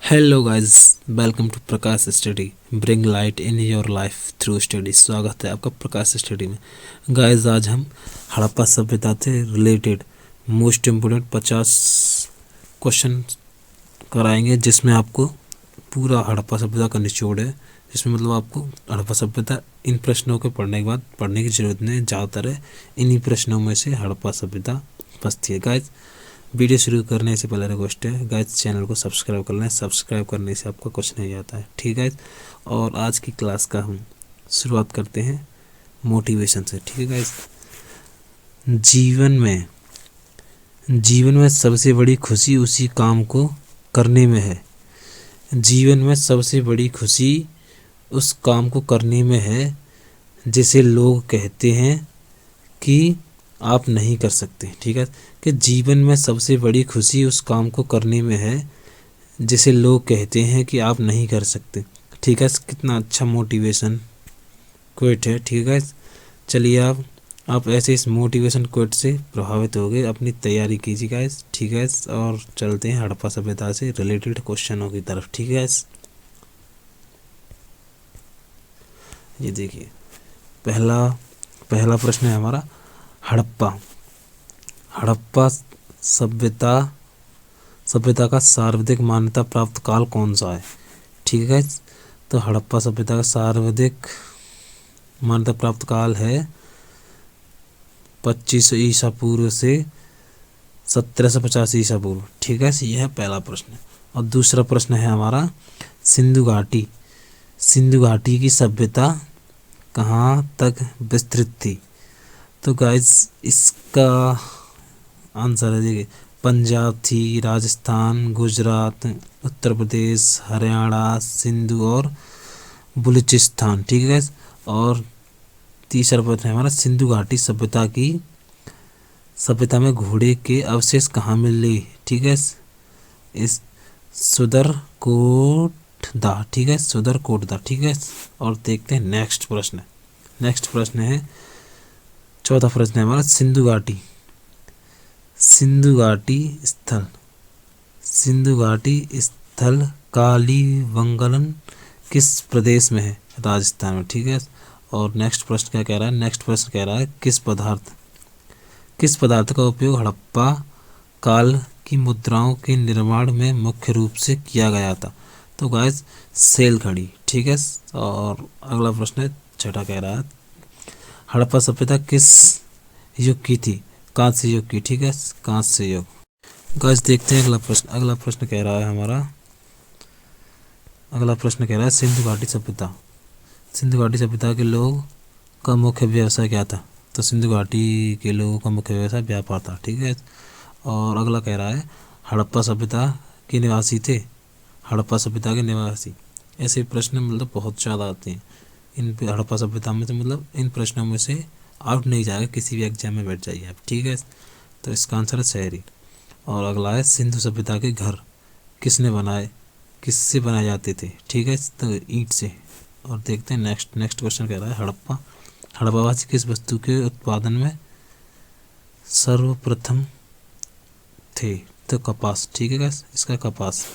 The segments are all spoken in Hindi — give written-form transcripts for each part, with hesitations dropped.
Hello guys, welcome to Prakash study. Bring light in your life through study. स्वागत है आपका प्रकाश स्टडी में। गाइस, आज हम हड़प्पा सभ्यता से रिलेटेड मोस्ट इम्पोर्टेंट 50 क्वेश्चन कराएंगे, जिसमें आपको पूरा हड़प्पा सभ्यता का निचोड़ है। जिसमें मतलब आपको हड़प्पा सभ्यता इन प्रश्नों को पढ़ने के बाद पढ़ने की ज़रूरत नहीं, ज़्यादातर है इन्हीं प्रश्नों में से हड़प्पा सभ्यता बचती है। गाइस, वीडियो शुरू करने से पहले रिक्वेस्ट है गाइस, चैनल को सब्सक्राइब कर लें। सब्सक्राइब करने से आपको कुछ नहीं आता है, ठीक है गाइस। और आज की क्लास का हम शुरुआत करते हैं मोटिवेशन से, ठीक है गाइस। जीवन में सबसे बड़ी खुशी उसी काम को करने में है। जीवन में सबसे बड़ी खुशी उस काम को करने में है जिसे लोग कहते हैं कि आप नहीं कर सकते, ठीक है। कि जीवन में सबसे बड़ी खुशी उस काम को करने में है जिसे लोग कहते हैं कि आप नहीं कर सकते, ठीक है। कितना अच्छा मोटिवेशन क्विट है, ठीक है। चलिए आप ऐसे इस मोटिवेशन क्विट से प्रभावित हो गए, अपनी तैयारी कीजिए गाइस, ठीक है। और चलते हैं हड़प्पा सभ्यता से रिलेटेड क्वेश्चनों की तरफ, ठीक है। ये देखिए, पहला प्रश्न है हमारा, हड़प्पा सभ्यता का सर्वाधिक मान्यता प्राप्त काल कौन सा है, ठीक है। तो हड़प्पा सभ्यता का सर्वाधिक मान्यता प्राप्त काल है 2500 ईसा पूर्व से 1750 ईसा पूर्व, ठीक है। यह है पहला प्रश्न। और दूसरा प्रश्न है हमारा, सिंधु घाटी की सभ्यता कहाँ तक विस्तृत थी। तो गाइस, इसका आंसर है, देखिए, पंजाब थी, राजस्थान, गुजरात, उत्तर प्रदेश, हरियाणा, सिंधु और बलूचिस्तान, ठीक है गाइस। और तीसरा प्रश्न है हमारा, सिंधु घाटी सभ्यता में घोड़े के अवशेष कहाँ मिले, ठीक है। इस सुदरकोटदा, ठीक है, सुदरकोटदा, ठीक है। और देखते हैं नेक्स्ट प्रश्न है चौथा प्रश्न है हमारा, सिंधु घाटी स्थल कालीबंगन किस प्रदेश में है, राजस्थान में, ठीक है। और नेक्स्ट प्रश्न क्या कह रहा है, किस पदार्थ का उपयोग हड़प्पा काल की मुद्राओं के निर्माण में मुख्य रूप से किया गया था। तो गाइस, सेल घड़ी, ठीक है। और अगला प्रश्न है छठा, कह रहा है, हड़प्पा सभ्यता किस युग की थी, कांस्य युग की, ठीक है, कांस्य युग। गाइस, देखते हैं अगला प्रश्न कह रहा है हमारा, सिंधु घाटी सभ्यता के लोग का मुख्य व्यवसाय क्या था। तो सिंधु घाटी के लोगों का मुख्य व्यवसाय व्यापार था, ठीक है। और अगला कह रहा है, हड़प्पा सभ्यता के निवासी थे, ऐसे प्रश्न मतलब बहुत ज़्यादा आते हैं इन पे हड़प्पा सभ्यता में। तो मतलब इन प्रश्नों में से आउट नहीं जाएगा, किसी भी एग्जाम में बैठ जाइए आप, ठीक है। तो इसका आंसर है शहरी। और अगला है, सिंधु सभ्यता के घर किससे बनाए जाते थे, ठीक है, तो ईंट से। और देखते हैं नेक्स्ट क्वेश्चन कह रहा है, हड़प्पावासी किस वस्तु के उत्पादन में सर्वप्रथम थे। तो कपास, ठीक है, इसका कपास।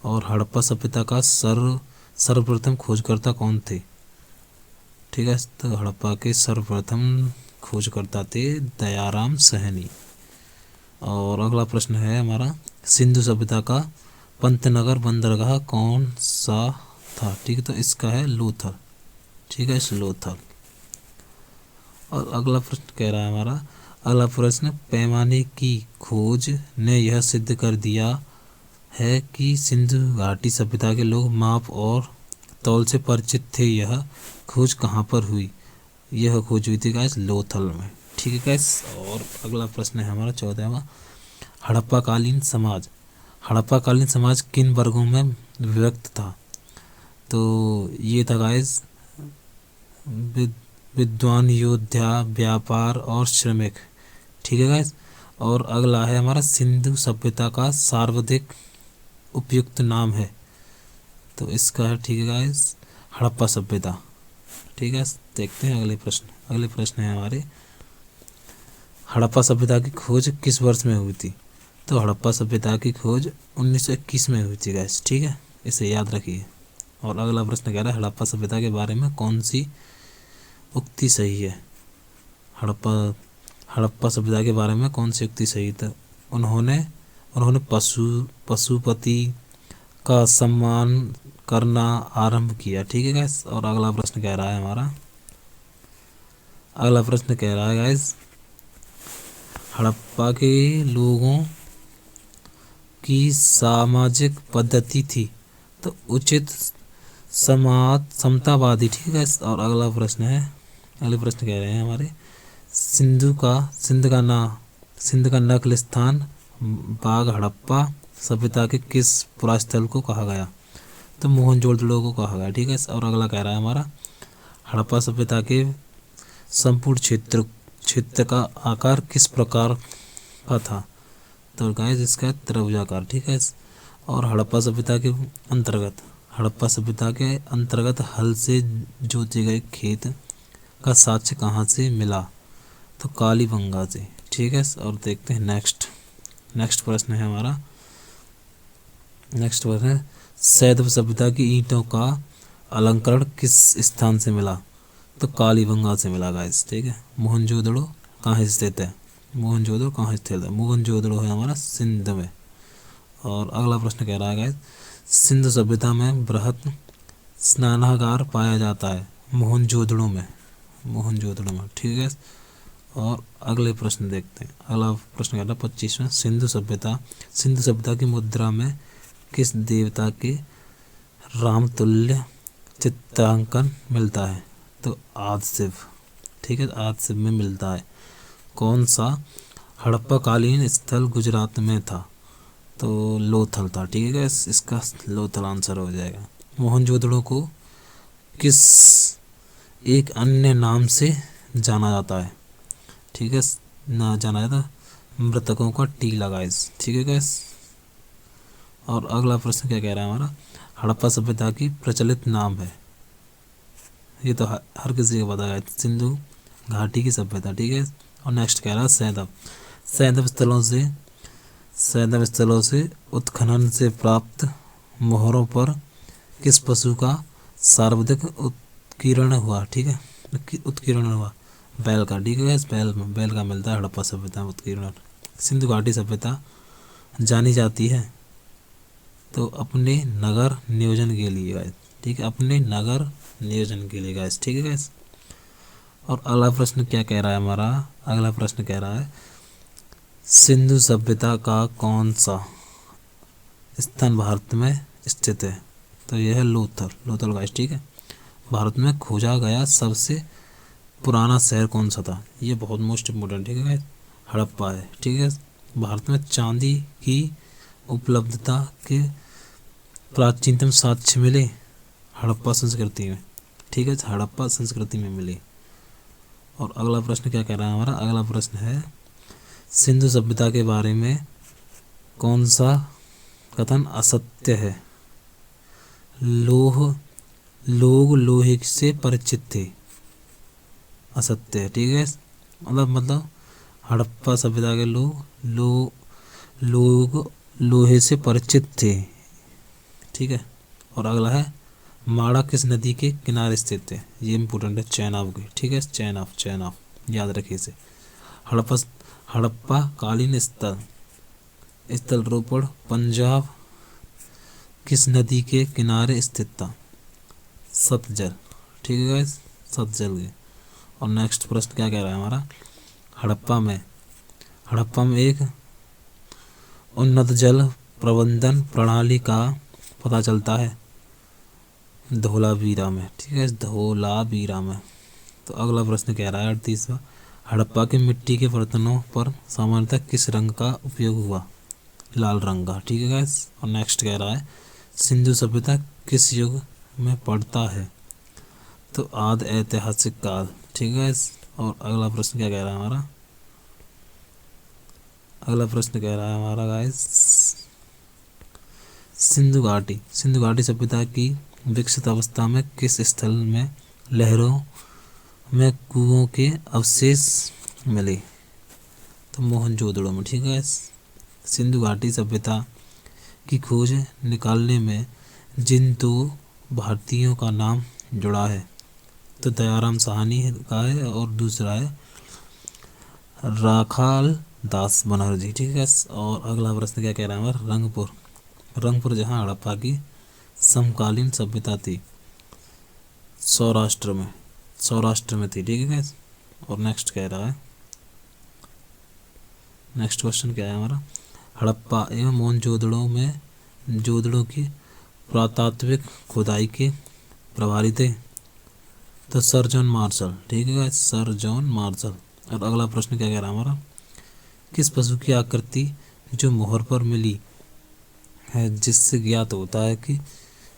और हड़प्पा सभ्यता का सर्वप्रथम खोजकर्ता कौन थे, ठीक है। तो हड़प्पा के सर्वप्रथम खोजकर्ता थे दयाराम सहनी। और अगला प्रश्न है हमारा, सिंधु सभ्यता का पंतनगर बंदरगाह कौन सा था, ठीक है। तो इसका है लोथल, ठीक है, लोथल। और अगला प्रश्न कह रहा है हमारा, पैमाने की खोज ने यह सिद्ध कर दिया है कि सिंधु घाटी सभ्यता के लोग माप और तौल से परिचित थे। यह खोज कहाँ पर हुई, यह खोज हुई थी गाइस लोथल में, ठीक है गाइस। और अगला प्रश्न है हमारा 14वां, हड़प्पाकालीन समाज किन वर्गों में विभक्त था। तो ये था गाइस, विद्वान, योद्धा, व्यापार और श्रमिक, ठीक है गाइस। और अगला है हमारा, सिंधु सभ्यता का सर्वाधिक उपयुक्त नाम है। तो इसका है, ठीक है गाइस, हड़प्पा सभ्यता, ठीक है। देखते हैं अगले प्रश्न है हमारे, हड़प्पा सभ्यता की खोज किस वर्ष में हुई थी। तो हड़प्पा सभ्यता की खोज 1921 में हुई थी गैस, ठीक है, इसे याद रखिए। और अगला प्रश्न कह रहा है हड़प्पा सभ्यता के बारे में कौन सी उक्ति सही है। हड़प्पा हड़प्पा सभ्यता के बारे में कौन सी उक्ति सही था। उन्होंने उन्होंने पशुपति का सम्मान करना आरंभ किया, ठीक है गैस। और अगला प्रश्न कह रहा है हमारा, अगला प्रश्न कह रहा है गैस हड़प्पा के लोगों की सामाजिक पद्धति थी तो उचित समाज समतावादी, ठीक है गैस। और अगला प्रश्न कह रहे हैं हमारे सिंध का नक्ल स्थान बाग हड़प्पा सभ्यता के किस पुरास्थल को कहा गया। तो मोहनजोदड़ो को कहा गया, ठीक है। और अगला कह रहा है हमारा हड़प्पा सभ्यता के संपूर्ण क्षेत्र का आकार किस प्रकार का था। तो गाइस इसका त्रिभुजाकार, ठीक है। और हड़प्पा सभ्यता के अंतर्गत हल से जोते गए खेत का साक्ष्य कहाँ से मिला। तो कालीबंगा से, ठीक है। और देखते हैं नेक्स्ट प्रश्न है हमारा। नेक्स्ट प्रश्न है सैंधव सभ्यता की ईंटों का अलंकरण किस स्थान से मिला। तो कालीबंगा से मिला गाइस, ठीक है। मोहनजोदड़ो कहाँ स्थित है। मोहनजोदड़ो है हमारा सिंध में। और अगला प्रश्न कह रहा है गाइस सिंधु सभ्यता में बृहत स्नानागार पाया जाता है मोहनजोदड़ो में, ठीक है। और अगले प्रश्न देखते हैं। अगला प्रश्न कहता है 25वां सिंधु सभ्यता की मुद्रा में किस देवता के रामतुल्य चित्रांकन मिलता है। तो आदिशिव, ठीक है, आदिशिव में मिलता है। कौन सा हड़प्पा कालीन स्थल गुजरात में था। तो लोथल था, ठीक है। इसका लोथल आंसर हो जाएगा। मोहनजोदड़ो को किस एक अन्य नाम से जाना जाता है, ठीक है, ना जाना जाता मृतकों का टीला गाइस, ठीक है गैस। और अगला प्रश्न क्या कह रहा है हमारा हड़प्पा सभ्यता की प्रचलित नाम है। ये तो हर किसी को पता है, सिंधु घाटी की सभ्यता, ठीक है। और नेक्स्ट कह रहा है सैंधव स्थलों से उत्खनन से प्राप्त मोहरों पर किस पशु का सर्वाधिक उत्कीर्ण हुआ, ठीक है, उत्कीर्ण हुआ बैल का, ठीक है। बैल का मिलता है हड़प्पा सभ्यता में उत्कीर्ण। सिंधु घाटी सभ्यता जानी जाती है तो अपने नगर नियोजन के लिए गाइस, ठीक है, अपने नगर नियोजन के लिए गाइस, ठीक है गाइस। और अगला प्रश्न क्या कह रहा है हमारा, अगला प्रश्न कह रहा है सिंधु सभ्यता का कौन सा स्थान भारत में स्थित है। तो यह है लोथल गाइस, ठीक है। भारत में खोजा गया सबसे पुराना शहर कौन सा था। ये बहुत मोस्ट इम्पोर्टेंट, ठीक है गाइस, हड़प्पा है, ठीक है। भारत में चांदी की उपलब्धता के प्राचीनतम साक्ष्य मिले हड़प्पा संस्कृति में, ठीक है, हड़प्पा संस्कृति में मिले। और अगला प्रश्न क्या कह रहा है हमारा, अगला प्रश्न है सिंधु सभ्यता के बारे में कौन सा कथन असत्य है। लोग लोहे से परिचित थे, असत्य है, ठीक है। मतलब हड़प्पा सभ्यता के लोग लोहे से परिचित थे, ठीक है। और अगला है माड़ा किस नदी के किनारे स्थित है। ये इंपॉर्टेंट है, चेनाब की, ठीक है, चेनाब याद रखिए इसे। हड़प्पा कालीन स्थल रोपड़ पंजाब किस नदी के किनारे स्थित था। सतलज, ठीक है गाइस, सतलज के। और नेक्स्ट प्रश्न क्या कह रहा है हमारा हड़प्पा में एक उन्नत जल प्रबंधन प्रणाली का पता चलता है धोलावीरा में, ठीक है, धोलावीरा में। तो अगला प्रश्न कह रहा है 38वां हड़प्पा के मिट्टी के बर्तनों पर सामान्यतः किस रंग का उपयोग हुआ। लाल रंग का, ठीक है गाइस। और नेक्स्ट कह रहा है सिंधु सभ्यता किस युग में पड़ता है। तो आदि ऐतिहासिक काल, ठीक है गाइस। और अगला प्रश्न क्या कह रहा है हमारा, अगला प्रश्न कह रहा है हमारा गाइस सिंधु घाटी सभ्यता की विकसित अवस्था में किस स्थल में लहरों में कुओं के अवशेष मिले। तो मोहनजोदड़ो में, ठीक है। सिंधु घाटी सभ्यता की खोज निकालने में जिन दो भारतीयों का नाम जुड़ा है, तो दयाराम साहनी का है और दूसरा है राखाल दास बनर्जी। ठीक है। और अगला प्रश्न क्या कह रहा है हमारा, रंगपुर जहाँ हड़प्पा की समकालीन सभ्यता थी, सौराष्ट्र में थी। ठीक है। और नेक्स्ट कह रहा है, नेक्स्ट क्वेश्चन क्या है हमारा, हड़प्पा एवं मोहनजोदड़ो की पुरातात्विक खुदाई के प्रभारी थे, तो सर जॉन मार्शल। ठीक है, सर जॉन मार्शल। और अगला प्रश्न क्या कह रहा है हमारा, किस पशु की आकृति जो मोहर पर मिली है जिससे ज्ञात होता है कि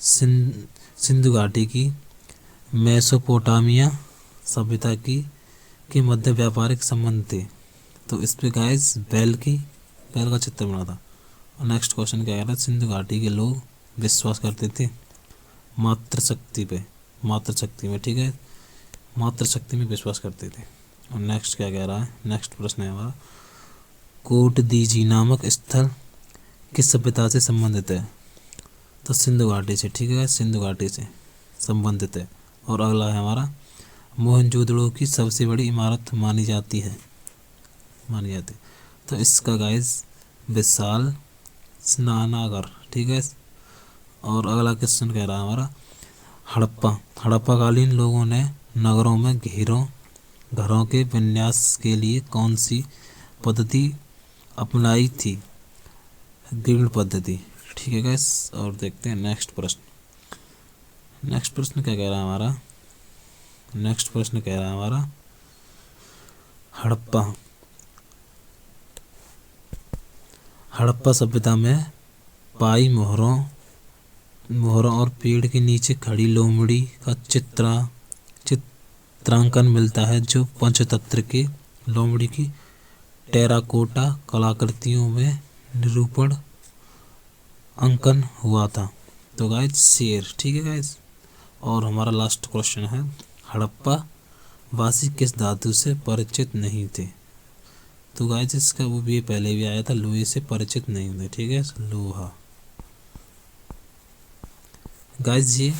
सिंधु घाटी की मेसोपोटामिया सभ्यता के मध्य व्यापारिक संबंध थे, तो इस पे गाइस बैल का चित्र बना था। और नेक्स्ट क्वेश्चन क्या कह रहा है, सिंधु घाटी के लोग विश्वास करते थे मातृशक्ति में। ठीक है, मातृशक्ति में विश्वास करते थे। और नेक्स्ट क्या कह रहा है, नेक्स्ट प्रश्न है हमारा, कोटदीजी नामक स्थल किस सभ्यता से संबंधित है, तो सिंधु घाटी से। ठीक है, सिंधु घाटी से संबंधित है। और अगला है हमारा, मोहनजोदड़ो की सबसे बड़ी इमारत मानी जाती है, तो इसका गाइस विशाल स्नानागार। ठीक है। और अगला क्वेश्चन कह रहा है हमारा, हड़प्पा कालीन लोगों ने नगरों में घरों के विन्यास के लिए कौन सी पद्धति अपनाई थी, ग्रिड पद्धति। ठीक है गाइस। और देखते हैं नेक्स्ट प्रश्न क्या कह रहा है हमारा, नेक्स्ट प्रश्न कह रहा है हमारा, हड़प्पा सभ्यता में पाई मोहरों और पेड़ के नीचे खड़ी लोमड़ी का चित्रांकन मिलता है, जो पंचतंत्र के लोमड़ी की टेराकोटा कलाकृतियों में निरूपण अंकन हुआ था, तो गाइस शेर। ठीक है गाइस। और हमारा लास्ट क्वेश्चन है, हड़प्पा वासी किस धातु से परिचित नहीं थे, तो गाइस इसका वो भी पहले भी आया था, लोहे से परिचित नहीं थे। ठीक है, लोहा। गाइस ये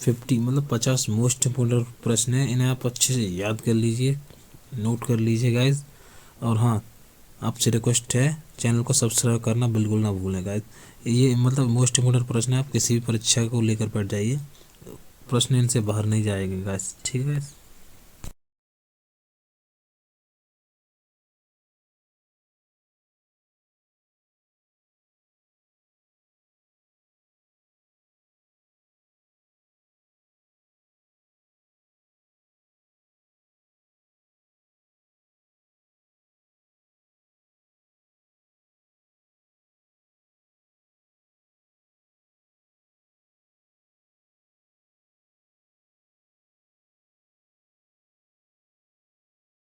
50 मोस्ट इम्पोर्टेंट प्रश्न है, इन्हें आप अच्छे से याद कर लीजिए, नोट कर लीजिए गाइस। और हाँ, आपसे रिक्वेस्ट है चैनल को सब्सक्राइब करना बिल्कुल ना भूलें गाइस। ये मोस्ट इम्पोर्टेंट प्रश्न है, आप किसी भी परीक्षा को लेकर बैठ जाइए, प्रश्न इनसे बाहर नहीं जाएंगे गाइस। ठीक है।